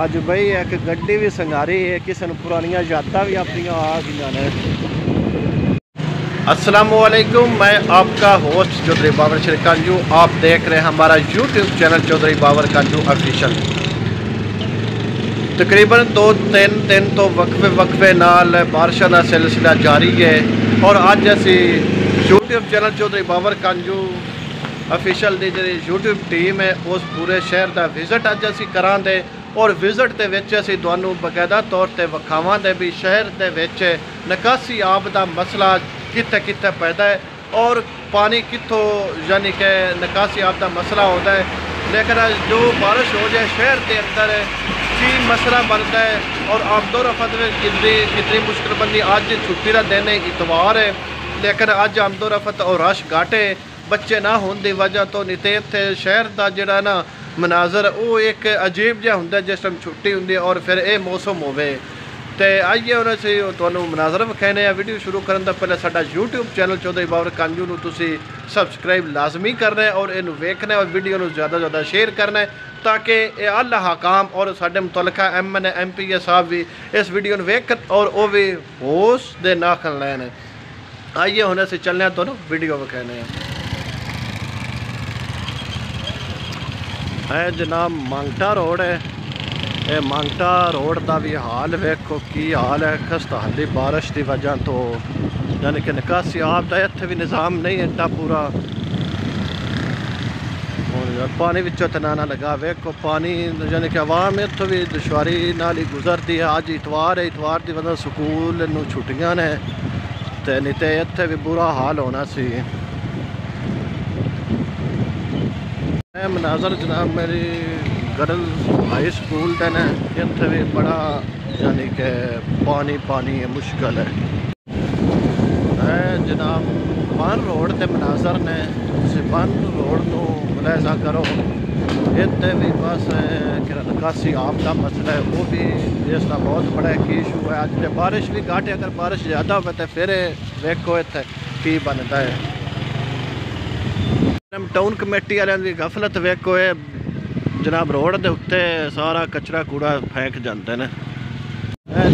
अज बई एक गड्डी भी संगारी है, किसी पुरानियां यादां भी अपन आ गई ने। अस्सलामुअलैकुम, मैं आपका होस्ट चौधरी बाबर शेर कांजू। आप देख रहे हैं हमारा YouTube channel Chaudhary Babar कांजू official. तकरीबन 2-3 दिन तो वक्फे नाल बारिशों का सिलसिला जारी है और अज असी YouTube channel Chaudhary Babar कांजू official की जी यूट्यूब टीम है उस पूरे शहर का विजिट अज असी करांगे और विजिट के विच असी तुहानू बकायदा तौर पर विखावांगे भी शहर के विच निकासी आब का मसला कित्थे कित्थे पैदा है और पानी कित्थों यानी कि निकासी आब का मसला होता है। लेकिन जो बारिश हो जाए शहर के अंदर की मसला बनता है और आमदोरफत में कितनी मुश्किल बनती। अज छुट्टी का दिन है, इतवार है, लेकिन अज आमदोरफत और रश घट है बच्चे ना होने की वजह तो। नहीं तो इत्थे शहर का जोड़ा ना मनाजर वो एक अजीब जहा होंगे जिस टाइम छुट्टी होंगी और फिर ये मौसम होवे। तो आइए हम असी तुहानू मनाजर विखाने। वीडियो शुरू करने तो पहले साडा यूट्यूब चैनल चौधरी बाबर कांजू नू तुसी सबसक्राइब लाजमी करना है और इनू वेखना है और वीडियो नू ज़्यादा ज़्यादा शेयर करना है ताकि ये आला हकाम और साडे मुतलका MN MP साहब भी इस वीडियो नू वेख और वो भी होश दे नाखन लैन। आइए हम असी चलने तुहानू वीडियो विखाने। है जनाब मांगटा रोड है, ये मांगटा रोड का भी हाल वेखो की हाल है। खस्ता हाली बारिश की वजह तो यानी कि निकासी आब का इत्थे भी निज़ाम नहीं है पूरा। पानी विचों तनाना लगा वेखो पानी यानी कि आवाम इतों भी दुश्वारी नाल ही गुजरती है। अज इतवार है, इतवार की वजह स्कूल नू छुट्टियां ने ते नहीं तो इत्थे भी बुरा हाल होना सी। मनाजर जनाब मेरी गर्ल्स हाई स्कूल का ने इत्थे भी बड़ा यानी कि पानी है, मुश्किल है जनाब। बन रोड के मनाजर ने बन रोड को मुलाजा करो, इतने भी बस निकासी आब का मसला है वो भी इसका बहुत बड़ा एक इशू है। अज बारिश भी घट है, अगर बारिश ज़्यादा हो तो फिर वेखो इत्थे की बनता है। टाउन कमेटी वाले की गफलत वेखो है जनाब, रोड के उत्ते सारा कचरा कूड़ा फेंक जाते हैं।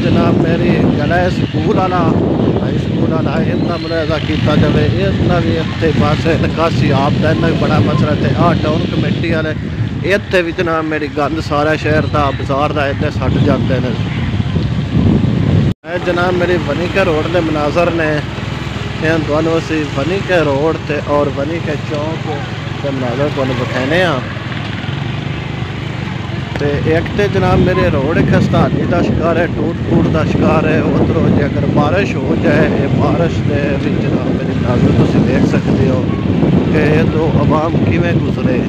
जनाब मेरी गला स्कूल वाला हाई स्कूल वाला इनका मुलाजा किया जाए, इसका भी इतने पास निकासी आब का इन्ना भी बड़ा मसला है। टाउन कमेटी वाले इतने भी जनाब मेरी गंद सारा शहर का बाजार का इतने सट जाते हैं। जनाब मेरी वनीका रोड के मनाजर ने तुहानू असी वनीका रोड ते और वनीका चौक के मनाजर तुहानू विखाने। तो एक तो जनाब मेरे रोड खस्तानी का शिकार है, टूट फूट का शिकार है। उधरों जो अगर बारिश हो जाए बारिश के जनाब मेरी नाजर तुम देख सकते हो कि तो आवाम किमें गुजरे।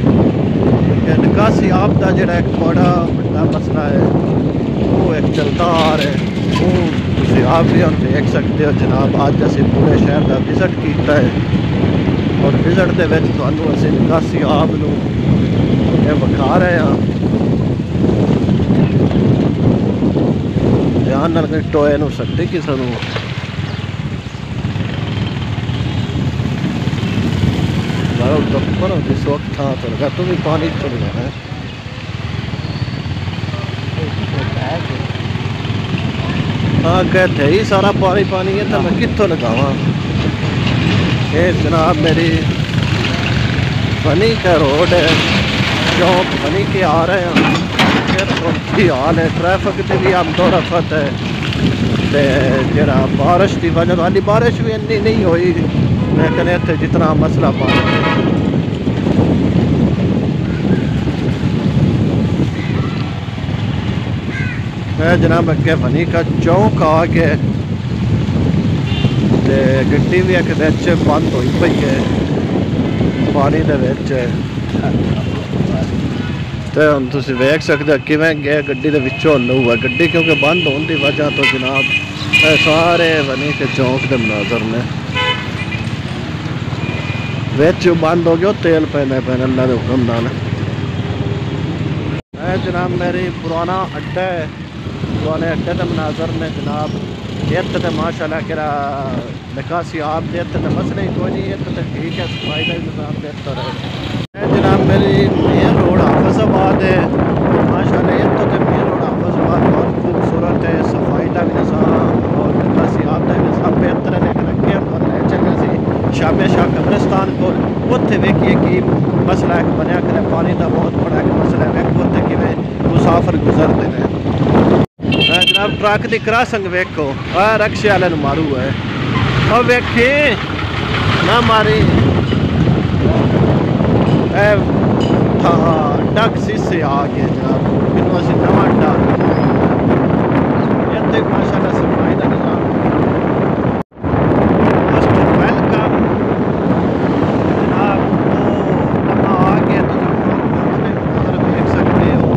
निकासी आब का जोड़ा एक बड़ा बड़ा मसला है वो एक चलता आ रहा है, वो तुम आप भी हम देख सकते हो जनाब। अज असी पूरे शहर का विजिट किया है और विजिट के असी निकासी आब नू विखा रहे हैं। ध्यान नाल टोए नू सकते किसी नू इस वक्त थां तो लगा तू भी पानी चल रहा है। हाँ कहते ही सारा पानी है तो मैं कितों लगावा। ये जनाब मेरी बनी का रोड है, चौक बनी के आ रहे हैं। की हाल है ट्रैफिक की भी आमदोरफत है। तो जरा बारिश की वजह वाली बारिश भी इन्नी नहीं हुई लेकिन इतने जितना मसला पानी है जनाब अगे बनी का चौक आ गया तो गड्डी भी एक बिच बंद हुई पई है पानी के विच। तो हम तुम वेख सकते किमें गए गड्डी के विचों हल हुआ गड्डी क्योंकि बंद होने की वजह तो जनाब सारे बनी के चौक के मनाजर ने विच बंद हो गया तेल पैने अल्लाह के हुक्म नाल। जनाब मेरी पुराना अड्डा है, पुराने अड्डे के मनाजर ने जनाब। इत तो माशाल्लाह कि निकासी आब के इत तो मसले ही कोई नहीं, इत तो ठीक है, सफाई का इंतजाम बेहतर है। जनाब मेरी मेन रोड हाफिजाबाद है माशाल्लाह, इत तो मेन रोड इतने वेखिए कि मसला एक बनया करे पानी का बहुत बड़ा एक मसला है। वेखो तो कि मुसाफिर गुजरते हैं जनाब। ट्रक की क्रॉसिंग वेखो रक्शे वाले मारू है और वेखे ना मारी डक शीशे आ गए जनाब। मैनू असी नवा डक इतने माशाल्लाह सफाई का निजाम वेलकम जनाब। नवा आ गया तुम देख सकते हो।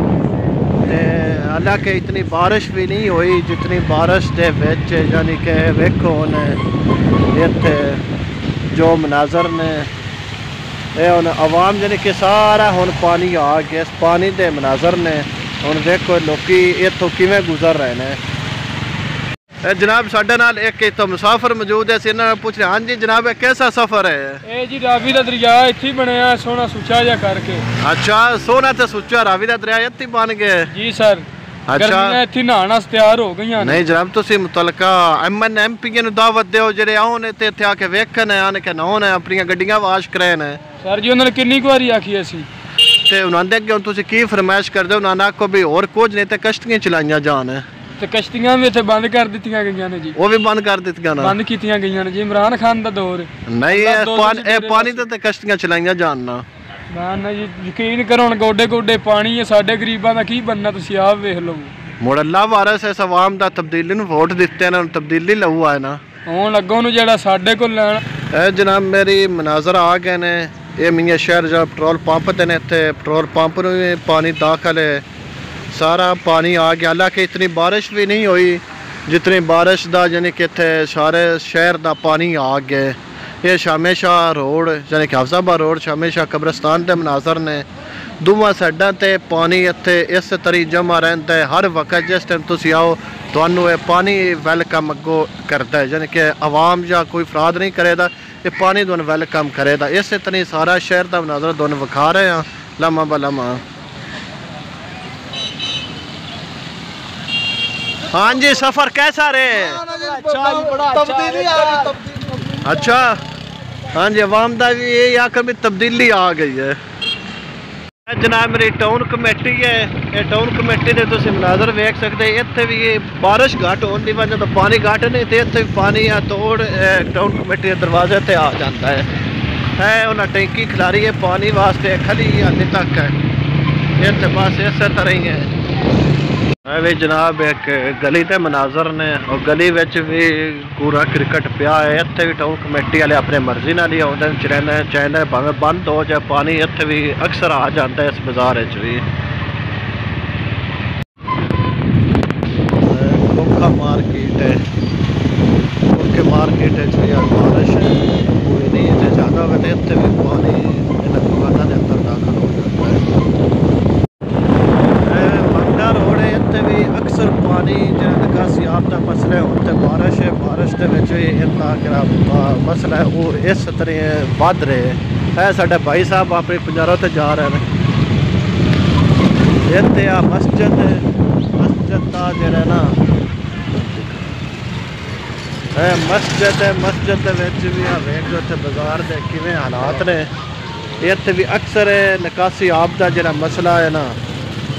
हालांकि इतनी बारिश भी नहीं हुई जितनी बारिश के विच यानी कि वेखो इत्थे जो मनाजर ने आवाम यानी कि सारा हुण पानी आ गया। इस पानी के मनाजर ने हुण देखो लोकी इत्थों किवें गुजर रहे हैं। जनाब साडे नाल एक इत्थों मुसाफिर मौजूद है। इन्हां नाल पूछ रहे हाँ जी जनाब कैसा सफ़र है? जी रावी का दरिया इत्थे बनया सोहना सुच्चा जा करके। अच्छा सोहना तो सुच्चा रावी का दरिया इत्थे बन गए जी सर। अच्छा इत्थे नहाण वास्ते तैयार हो गई नहीं जनाब तुसीं मुतलका MN MP नूं दावत दिओ जिहड़े आउण ते इत्थे आके वेखण आने के नहाउण अपनी गड्डियां वाश करैन। सर जी उन्होंने कितनी बारी आखी असीं ते उन्हां दे अगे तुसीं की फरमाइश करदे हो? उन्हां आखो भी होर कुछ नहीं ते कश्तियां चलाइयां जान ते कश्तियां भी इत्थे बंद कर दित्तियां गईयां ने जी। वो भी बंद कर दित्तियां ना बंद कीतियां गईयां ने जी। इमरान खान दा दौर नहीं पानी ते कश्तियां चलाइयां जान ना ना जी। यकीन करो हुण गोडे गोडे पानी है साडे गरीबां दा की बनना तुसीं आप वेख लो। मुड़ अल्लाह वारस इस अवाम दा तब्दीली नूं वोट दित्ते ने तब्दीली लऊ है ना हुण अग्गों नूं जिहड़ा साडे कोल लैण जनाब मेरी मनाजर आ गए ने। ये मियां शहर जो पेट्रोल पंप ते ने इत्थे पेट्रोल पंप नूं भी पानी दाखिल है सारा पानी आ गया। हालांकि इतनी बारिश भी नहीं हुई जितनी बारिश दा यानी कि इत्थे सारे शहर दा पानी आ गया। ये शामे शाह रोड यानी कि हफ्जाबाद रोड शामे शाह कब्रस्तान के मनाजर ने। दोवां साइडां ते पानी इत्थे इस तरी जमा रहिंदा है। हर वक्त जिस टाइम तुसीं आओ तुहानूं ये पानी वेलकम अगों करता है यानी कि आवाम या कोई फराद नहीं करेगा ये पानी तुहानूं वेलकम करेगा। इस तरह सारा शहर का मनाजर तुहानूं विखा रहे हैं लम्हा ब लम्हा। हाँ जी सफ़र कैसा रहे? अच्छा हाँ जी अवाम का भी यही आकर भी तब्दीली आ गई है। जनाब मेरी टाउन कमेटी है। ये टाउन कमेटी के तुम मनाजर वेख सकते इतने भी बारिश घट होने की वजह तो पानी घट नहीं तो इतने भी पानी आ तोड़ टाउन कमेटी के दरवाजे से आ जाता है। उन्हें टैंकी खिलारी है पानी वास्ते खली हाली तक है इतने बस इस तरह ही है। भी जनाब एक गली के मनाजर ने और गली भी पूरा क्रिकेट पिया है। इतने भी टाउन कमेटी वाले अपने मर्जी नाल ही आउंदे चलना चाहते भावें बंद हो जाए पानी इतने भी अक्सर आ जाता है इस बाजार भी। खोखा मार्केट है खोखे मार्केट भी बारिश कोई नहीं इतने ज़्यादा हो तो इतने भी पानी इन दुकानों के अंदर दाखिल हो जाता है। मंडा रोड है इतने भी अक्सर पानी जो निकासी आप का मसला होते बारिश है बारिश के इतना मसला है वो इस तरह बढ़ रहे है। साढ़े भाई साहब अपने पंजारों से जा रहे हैं इतने आ मस्जिद का जरा ना मस्जिद भी वेख लो इतने बाजार के किमें हालात ने। इतने भी अक्सर निकासी आप का जरा मसला है ना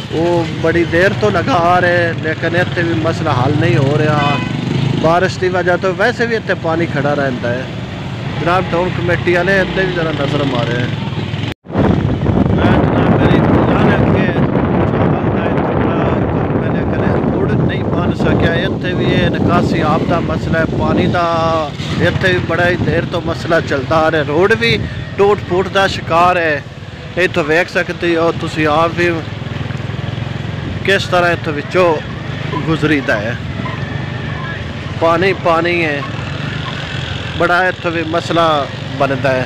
वो बड़ी देर तो लगा आ रहे लेकिन इतने भी मसला हल नहीं हो रहा बारिश की वजह तो। वैसे भी इतने पानी खड़ा रहता है। जनाब टाउन कमेटी वाले इतने भी ज़रा नज़र मारे रोड नहीं बन सकिया। इतने भी ये निकासी आप का मसला है पानी का इतने भी बड़ा ही देर तो मसला चलता आ रहा है। रोड भी टूट फूट का शिकार है। इतों वेख सकते हो तुसीं आप भी किस तरह इतों विचों गुजरीदा है पानी पानी है बड़ा इतों भी मसला बनता है।